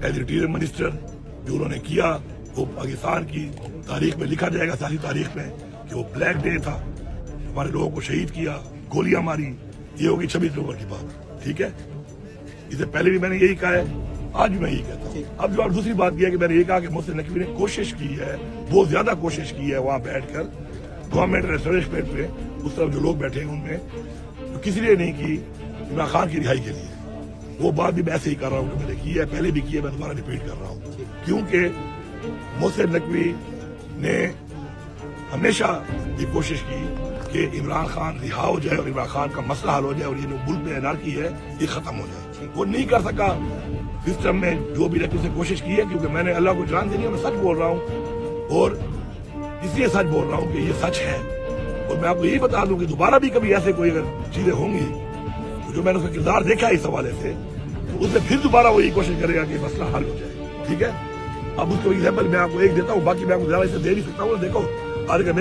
As interior minister جو انہوں نے کیا وہ پاکستان کی تاریخ میں لکھا جائے گا، سیاسی تاریخ میں، کہ وہ بلیک ڈے تھا، ہمارے لوگوں کو شہید کیا، گولیاں ماری. یہ ہوگی 26 نومبر کی بات. ٹھیک ہے، اس سے پہلے بھی میں نے یہی کہا ہے، آج بھی میں یہی کہتا ہوں. اب جو دوسری بات یہ ہے کہ میں نے یہ کہا کہ محسن نقوی نے کوشش کی ہے، بہت زیادہ کوشش کی ہے وہاں بیٹھ کر گورنمنٹ ریسٹوریشن پہ، اس طرف جو لوگ بیٹھے ہیں ان میں، تو کسی لیے نہیں کی عمران خان کی رہائی کے لیے. وہ بات بھی میں ایسے ہی کر رہا ہوں کہ میں نے کی ہے، پہلے بھی کی ہے، میں دوبارہ ریپیٹ کر رہا ہوں. کیونکہ محسن نقوی نے ہمیشہ یہ کوشش کی کہ عمران خان رہا ہو جائے اور عمران خان کا مسئلہ حل ہو جائے اور یہ جو ملک میں انارکی ہے یہ ختم ہو جائے. وہ نہیں کر سکا سسٹم میں جو بھی رکھنے سے کوشش کی ہے، کیونکہ میں نے اللہ کو جان دینی ہے، میں سچ بول رہا ہوں اور اس لیے سچ بول رہا ہوں کہ یہ سچ ہے. اور میں آپ کو یہی بتا دوں کہ دوبارہ بھی کبھی ایسے کوئی اگر چیزیں ہوں گی تو جو میں نے اس کا کردار دیکھا ہے اس حوالے سے، تو اس میں پھر دوبارہ وہ یہ کوشش کرے گا کہ مسئلہ حل ہو جائے. ٹھیک ہے، اب اس کو ایگزامپل میں آپ کو ایک دیتا ہوں، باقی میں آپ کو زیادہ اسے دے نہیں سکتا ہوں. دیکھو آج کا میرے